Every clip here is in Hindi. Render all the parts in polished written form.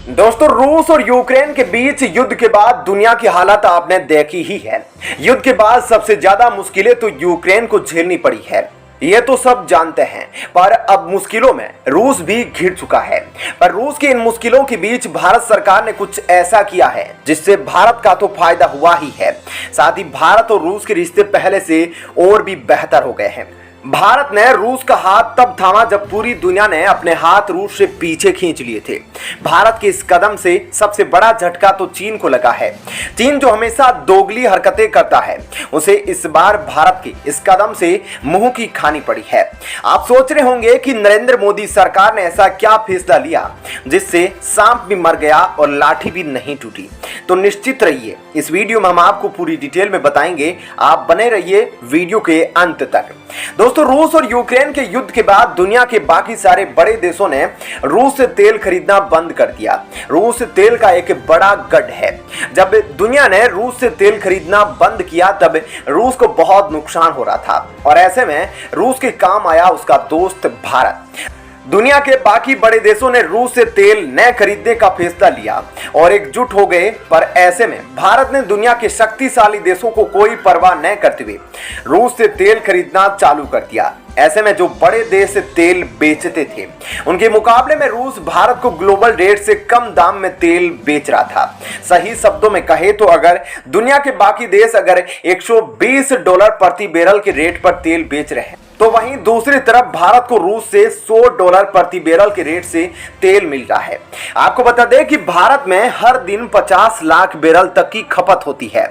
दोस्तों, रूस और यूक्रेन के बीच युद्ध के बाद दुनिया की हालत आपने देखी ही है। युद्ध के बाद सबसे ज्यादा मुश्किलें तो यूक्रेन को झेलनी पड़ी है, ये तो सब जानते हैं। पर अब मुश्किलों में रूस भी घिर चुका है। पर रूस की इन मुश्किलों के बीच भारत सरकार ने कुछ ऐसा किया है जिससे भारत का तो फायदा हुआ ही है, साथ ही भारत और रूस के रिश्ते पहले से और भी बेहतर हो गए हैं। भारत ने रूस का हाथ तब थामा जब पूरी दुनिया ने अपने हाथ रूस से पीछे खींच लिए थे। भारत के इस कदम से सबसे बड़ा झटका तो चीन को लगा है। चीन जो हमेशा दोगली हरकतें करता है, उसे इस बार भारत के इस कदम से मुंह की खानी पड़ी है। आप सोच रहे होंगे कि नरेंद्र मोदी सरकार ने ऐसा क्या फैसला लिया जिससे सांप भी मर गया और लाठी भी नहीं टूटी। तो निश्चित रहिए, इस वीडियो में हम आपको पूरी डिटेल में बताएंगे। आप बने रहिए वीडियो के अंत तक। दोस्तों, रूस और यूक्रेन के युद्ध के बाद दुनिया के बाकी सारे बड़े देशों ने रूस से तेल खरीदना बंद कर दिया। रूस तेल का एक बड़ा गढ़ है। जब दुनिया ने रूस से तेल खरीदना बंद किया तब रूस को बहुत नुकसान हो रहा था और ऐसे में रूस के काम आया उसका दोस्त भारत। दुनिया के बाकी बड़े देशों ने रूस से तेल न खरीदने का फैसला लिया और एकजुट हो गए। पर ऐसे में भारत ने दुनिया के शक्तिशाली देशों को कोई परवाह न करते हुए रूस से तेल खरीदना चालू कर दिया। ऐसे में जो बड़े देश तेल बेचते थे, उनके मुकाबले में रूस भारत को ग्लोबल रेट से कम दाम में तेल बेच रहा था। सही शब्दों में कहे तो अगर दुनिया के बाकी देश अगर $120 प्रति बैरल के रेट पर तेल बेच रहे हैं, तो वहीं दूसरी तरफ भारत को रूस से $100 प्रति बैरल के रेट से तेल मिल रहा है। आपको बता दें कि भारत में हर दिन 50 लाख बैरल तक की खपत होती है।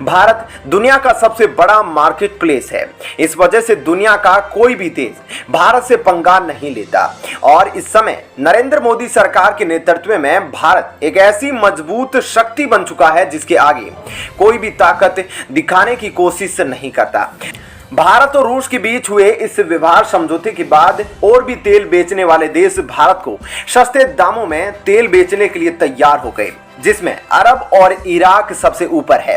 भारत दुनिया का सबसे बड़ा मार्केट प्लेस है। इस वजह से दुनिया का कोई भी देश भारत से पंगा नहीं लेता और इस समय नरेंद्र मोदी सरकार के नेतृत्व में भारत एक ऐसी मजबूत शक्ति बन चुका है जिसके आगे कोई भी ताकत दिखाने की कोशिश नहीं करता। भारत और रूस के बीच हुए इस व्यवहार समझौते के बाद और भी तेल बेचने वाले देश भारत को सस्ते दामों में तेल बेचने के लिए तैयार हो गए, जिसमें अरब और इराक सबसे ऊपर है।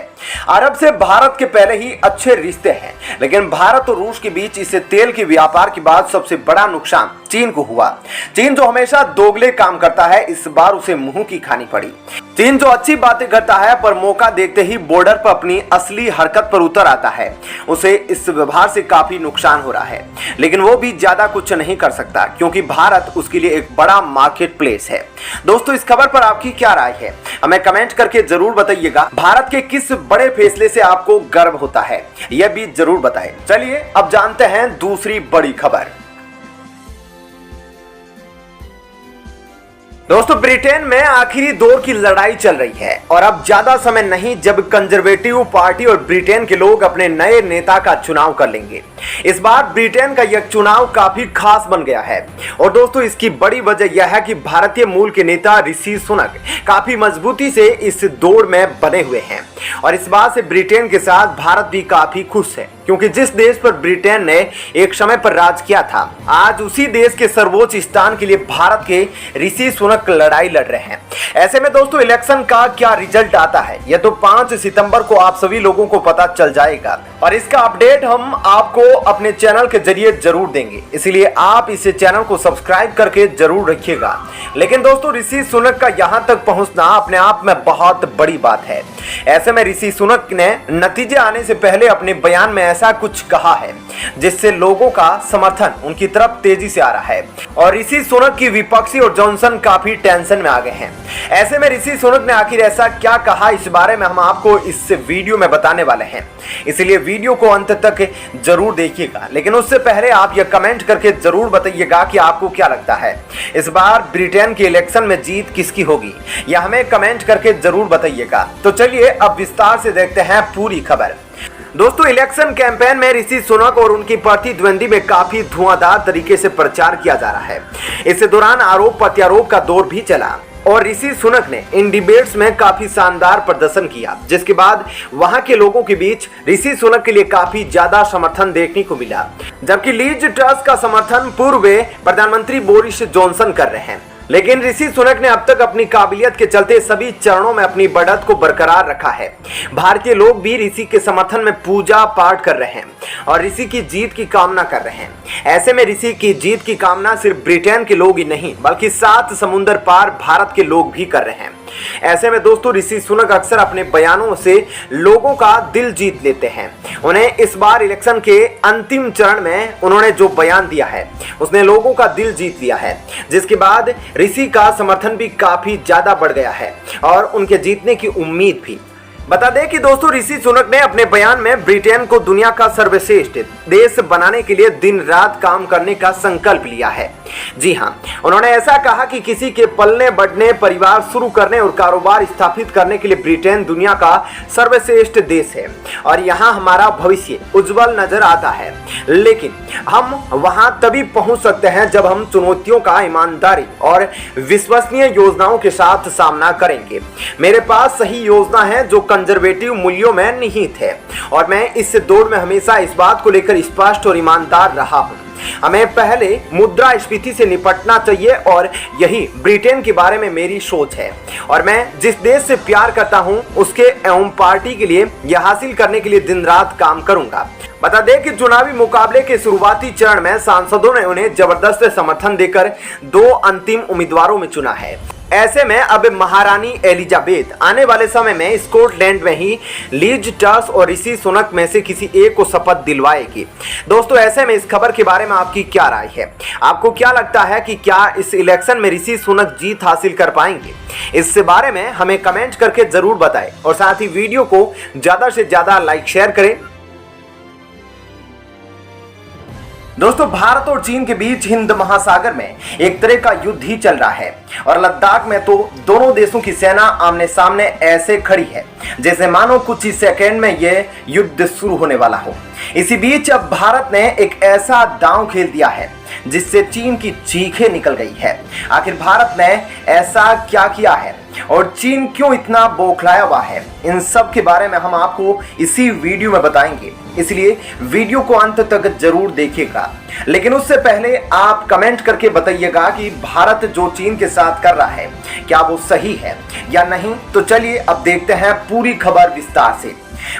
अरब से भारत के पहले ही अच्छे रिश्ते हैं, लेकिन भारत और रूस के बीच इस तेल के व्यापार के बाद सबसे बड़ा नुकसान चीन को हुआ। चीन जो हमेशा दोगले काम करता है, इस बार उसे मुंह की खानी पड़ी। चीन जो अच्छी बातें करता है पर मौका देखते ही बॉर्डर पर अपनी असली हरकत पर उतर आता है, उसे इस व्यवहार से काफी नुकसान हो रहा है। लेकिन वो भी ज्यादा कुछ नहीं कर सकता क्योंकि भारत उसके लिए एक बड़ा मार्केट प्लेस है। दोस्तों, इस खबर पर आपकी क्या राय है, हमें कमेंट करके जरूर बताइएगा। भारत के किस बड़े फैसले से आपको गर्व होता है, यह भी जरूर बताएं। चलिए अब जानते हैं दूसरी बड़ी खबर। दोस्तों, ब्रिटेन में आखिरी दौर की लड़ाई चल रही है और अब ज्यादा समय नहीं जब कंजर्वेटिव पार्टी और ब्रिटेन के लोग अपने नए नेता का चुनाव कर लेंगे। इस बार ब्रिटेन का यह चुनाव काफी खास बन गया है और दोस्तों इसकी बड़ी वजह यह है कि भारतीय मूल के नेता ऋषि सुनक काफी मजबूती से इस दौड़ में बने हुए हैं और इस बात से ब्रिटेन के साथ भारत भी काफी खुश है क्योंकि जिस देश पर ब्रिटेन ने एक समय पर राज किया था, आज उसी देश के सर्वोच्च स्थान के लिए भारत के ऋषि सुनक लड़ाई लड़ रहे हैं। ऐसे में दोस्तों इलेक्शन का क्या रिजल्ट आता है, यह तो 5 सितंबर को आप सभी लोगों को पता चल जाएगा और इसका अपडेट हम आपको अपने चैनल के जरिए जरूर देंगे, इसलिए आप इस चैनल को सब्सक्राइब करके जरूर रखिएगा। लेकिन दोस्तों, ऋषि सुनक का यहां तक पहुंचना अपने आप में बहुत बड़ी बात है। ऐसे में ऋषि सुनक ने नतीजे आने से पहले अपने बयान में ऐसा कुछ कहा है जिससे लोगों का समर्थन उनकी तरफ तेजी से आ रहा है और ऋषि सुनक की विपक्षी और जॉनसन काफी टेंशन में आ गए हैं। ऐसे में ऋषि सुनक ने आखिर ऐसा क्या कहा, इस बारे में हम आपको इस वीडियो में बताने वाले हैं, इसलिए वीडियो को अंत तक जरूर देखिएगा। लेकिन उससे पहले आप यह कमेंट करके जरूर बताइएगा कि आपको क्या लगता है, इस बार ब्रिटेन के इलेक्शन में जीत किसकी होगी, यह हमें कमेंट करके जरूर बताइएगा। तो चलिए अब विस्तार से देखते हैं पूरी खबर। दोस्तों, इलेक्शन कैंपेन में ऋषि सुनक और उनकी प्रतिद्वंदी में काफी धुआंधार तरीके से प्रचार किया जा रहा है। इस दौरान आरोप प्रत्यारोप का दौर भी चला और ऋषि सुनक ने इन डिबेट्स में काफी शानदार प्रदर्शन किया, जिसके बाद वहां के लोगों के बीच ऋषि सुनक के लिए काफी ज्यादा समर्थन देखने को मिला, जबकि लीज ट्रस का समर्थन पूर्व प्रधानमंत्री बोरिस जॉनसन कर रहे हैं। लेकिन ऋषि सुनक ने अब तक अपनी काबिलियत के चलते सभी चरणों में अपनी बढ़त को बरकरार रखा है। भारतीय लोग भी ऋषि के समर्थन में पूजा पाठ कर रहे हैं और ऋषि की जीत की कामना कर रहे हैं। ऐसे में ऋषि की जीत की कामना सिर्फ ब्रिटेन के लोग ही नहीं बल्कि 7 समुंदर पार भारत के लोग भी कर रहे हैं। ऐसे में दोस्तों ऋषि सुनक अक्सर अपने बयानों से लोगों का दिल जीत लेते हैं। उन्हें इस बार इलेक्शन के अंतिम चरण में उन्होंने जो बयान दिया है उसने लोगों का दिल जीत लिया है, जिसके बाद ऋषि का समर्थन भी काफी ज्यादा बढ़ गया है और उनके जीतने की उम्मीद भी। बता दें कि दोस्तों ऋषि सुनक ने अपने बयान में ब्रिटेन को दुनिया का सर्वश्रेष्ठ देश बनाने के लिए दिन रात काम करने का संकल्प लिया है। जी हाँ, उन्होंने ऐसा कहा कि किसी के पलने बढ़ने, परिवार शुरू करने और कारोबार स्थापित करने के लिए ब्रिटेन दुनिया का सर्वश्रेष्ठ देश है और यहाँ हमारा भविष्य उज्जवल नजर आता है। लेकिन हम वहाँ तभी पहुँच सकते हैं जब हम चुनौतियों का ईमानदारी और विश्वसनीय योजनाओं के साथ सामना करेंगे। मेरे पास सही योजना है जो कंजर्वेटिव मूल्यों में निहित है और मैं इस दौड़ में हमेशा इस बात को लेकर स्पष्ट और ईमानदार रहा हूं। हमें पहले मुद्रास्फीति से निपटना चाहिए और यही ब्रिटेन के बारे में मेरी सोच है और मैं जिस देश से प्यार करता हूं उसके एवं पार्टी के लिए यह हासिल करने के लिए दिन रात काम करूंगा। बता दें कि चुनावी मुकाबले के शुरुआती चरण में सांसदों ने उन्हें जबरदस्त समर्थन देकर 2 अंतिम उम्मीदवारों में चुना है। ऐसे में अब महारानी एलिजाबेथ आने वाले समय में स्कॉटलैंड में ही लीज ट्रस और ऋषि सुनक में से किसी एक को शपथ दिलवाएगी। दोस्तों ऐसे में इस खबर के बारे में आपकी क्या राय है? आपको क्या लगता है कि क्या इस इलेक्शन में ऋषि सुनक जीत हासिल कर पाएंगे? इस बारे में हमें कमेंट करके जरूर बताएं और साथ ही वीडियो को ज्यादा से ज्यादा लाइक शेयर करें। दोस्तों भारत और चीन के बीच हिंद महासागर में एक तरह का युद्ध ही चल रहा है और लद्दाख में तो दोनों देशों की सेना आमने सामने ऐसे खड़ी है जैसे मानो कुछ ही सेकंड में यह युद्ध शुरू होने वाला हो। इसी बीच अब भारत ने एक ऐसा दांव खेल दिया है जिससे चीन की चीखें निकल गई है। आखिर भारत ने ऐसा क्या किया है और चीन क्यों इतना बौखलाया हुआ है, इन सब के बारे में हम आपको इसी वीडियो में बताएंगे, इसलिए वीडियो को अंत तक जरूर देखिएगा। लेकिन उससे पहले आप कमेंट करके बताइएगा कि भारत जो चीन के साथ कर रहा है क्या वो सही है या नहीं। तो चलिए अब देखते हैं पूरी खबर विस्तार से।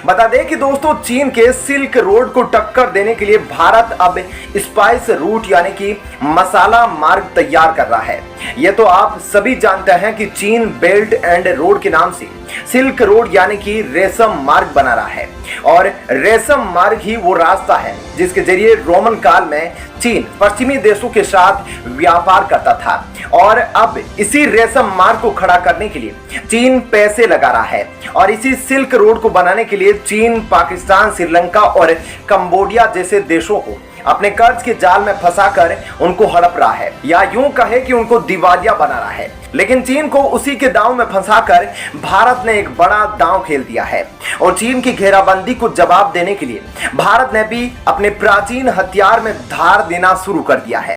बता दें कि दोस्तों चीन के सिल्क रोड को टक्कर देने के लिए भारत अब स्पाइस रूट यानी कि मसाला मार्ग तैयार कर रहा है। ये तो आप सभी जानते हैं कि चीन बेल्ट एंड रोड के नाम से सिल्क रोड यानी कि रेशम मार्ग बना रहा है और रेशम मार्ग ही वो रास्ता है जिसके जरिए रोमन काल में चीन पश्चिमी देशों के साथ व्यापार करता था और अब इसी रेशम मार्ग को खड़ा करने के लिए चीन पैसे लगा रहा है और इसी सिल्क रोड को बनाने के लिए चीन पाकिस्तान, श्रीलंका और कंबोडिया जैसे देशों को अपने कर्ज के जाल में फंसाकर उनको हड़प रहा है या यूं कहे कि उनको दिवालिया बना रहा है। लेकिन चीन को उसी के दांव में फंसाकर भारत ने एक बड़ा दांव खेल दिया है और चीन की घेराबंदी को जवाब देने के लिए भारत ने भी अपने प्राचीन हथियार में धार देना शुरू कर दिया है।